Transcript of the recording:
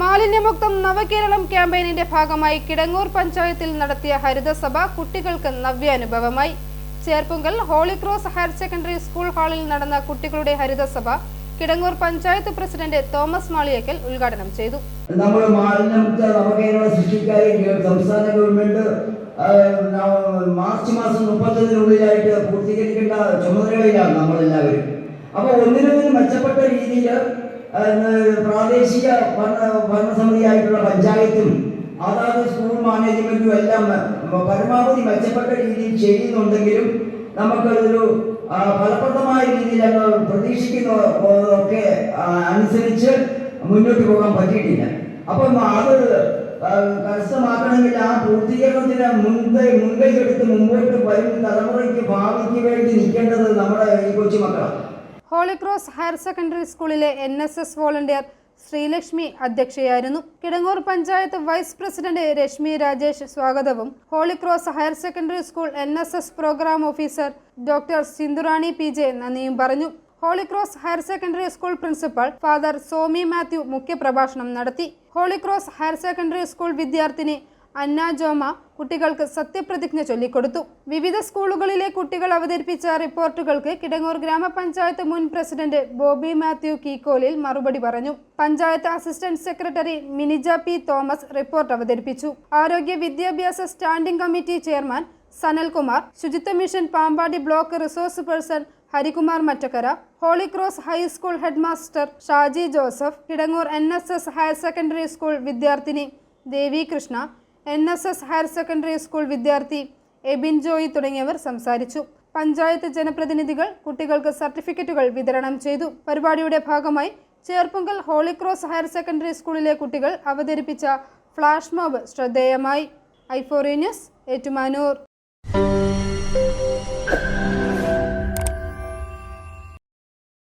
മാലിന്യമുക്തം നവകേരളം ക്യാമ്പയിനിന്റെ ഭാഗമായി കിടങ്ങൂർ പഞ്ചായത്തിൽ നടത്തിയ ഹരിതസഭ കുട്ടികൾക്ക് നവ്യാനുഭവമായി. Cherpunkal holy cross higher secondary school ഹാളിൽ നടന്ന കുട്ടികളുടെ ഹരിതസഭ കിടങ്ങൂർ പഞ്ചായത്ത് പ്രസിഡന്റ് തോമസ് മാളിയേക്കൽ ഉദ്ഘാടനം ചെയ്തു. നമ്മൾ മാലിന്യമുക്ത നവകേരളം സൃഷ്ടിക്കായി സംസ്ഥാന ഗവൺമെന്റ് മാർച്ച് മാസം 30-നുള്ളിലായിട്ട് പൂർത്തീകരിക്കേണ്ട ചുമതലകളിലാണ് നമ്മളെല്ലാവരും. അപ്പോൾ ഒന്നിനൊന്നിനും മെച്ചപ്പെട്ട രീതിയിൽ പ്രാദേശിക ഭരണസമിതിയായിട്ടുള്ള പഞ്ചായത്തും അതാത് സ്കൂൾ മാനേജ്മെന്റും എല്ലാം പരമാവധി മെച്ചപ്പെട്ട രീതിയിൽ ചെയ്യുന്നുണ്ടെങ്കിലും നമുക്കൊരു ഫലപ്രദമായ രീതിയിൽ പ്രതീക്ഷിക്കുന്നതൊക്കെ അനുസരിച്ച് മുന്നോട്ട് പോകാൻ പറ്റിയിട്ടില്ല. അപ്പം അത് കരസ്ഥമാക്കണമെങ്കിൽ ആ പൂർത്തീകരണത്തിന് മുൻകൈ എടുത്ത് മുമ്പോട്ട് വരും തലമുറയ്ക്ക് ഭാവിക്ക് വേണ്ടി നിൽക്കേണ്ടത് നമ്മുടെ ഈ കൊച്ചുമക്കളാണ്. ഹോളി ക്രോസ് ഹയർ സെക്കൻഡറി സ്കൂളിലെ NSS വോളണ്ടിയർ ശ്രീലക്ഷ്മി അധ്യക്ഷയായിരുന്നു. കിടങ്ങൂർ പഞ്ചായത്ത് വൈസ് പ്രസിഡന്റ് രശ്മി രാജേഷ് സ്വാഗതവും Holy cross higher secondary school NSS programme officer doctor Sindhurani PJ നന്ദിയും പറഞ്ഞു. Holy cross higher secondary school principal father Somi Mathew മുഖ്യപ്രഭാഷണം നടത്തി. Holy cross higher secondary school വിദ്യാർത്ഥിനി അന്ന ജോമ കുട്ടികൾക്ക് സത്യപ്രതിജ്ഞ ചൊല്ലിക്കൊടുത്തു. വിവിധ സ്കൂളുകളിലെ കുട്ടികൾ അവതരിപ്പിച്ച റിപ്പോർട്ടുകൾക്ക് കിടങ്ങൂർ ഗ്രാമപഞ്ചായത്ത് മുൻ പ്രസിഡന്റ് ബോബി മാത്യു കീക്കോലിൽ മറുപടി പറഞ്ഞു. Panchayat assistant secretary Minija P. Thomas report അവതരിപ്പിച്ചു. ആരോഗ്യ വിദ്യാഭ്യാസ സ്റ്റാൻഡിംഗ് കമ്മിറ്റി ചെയർമാൻ സനൽകുമാർ, ശുചിത്വ mission Pampady block resource person Harikumar Mattakkara, Holy Cross high school head master Shaji Joseph, Kidangoor NSS higher secondary school വിദ്യാർത്ഥിനി Devi Krishna, NSS higher secondary school വിദ്യാർത്ഥി എബിൻ ജോയി തുടങ്ങിയവർ സംസാരിച്ചു. പഞ്ചായത്ത് ജനപ്രതിനിധികൾ കുട്ടികൾക്ക് സർട്ടിഫിക്കറ്റുകൾ വിതരണം ചെയ്തു. പരിപാടിയുടെ ഭാഗമായി Cherpunkal holy cross higher secondary സ്കൂളിലെ കുട്ടികൾ അവതരിപ്പിച്ച ഫ്ലാഷ് മോബ് ശ്രദ്ധേയമായി. i4 news, Ettumanoor.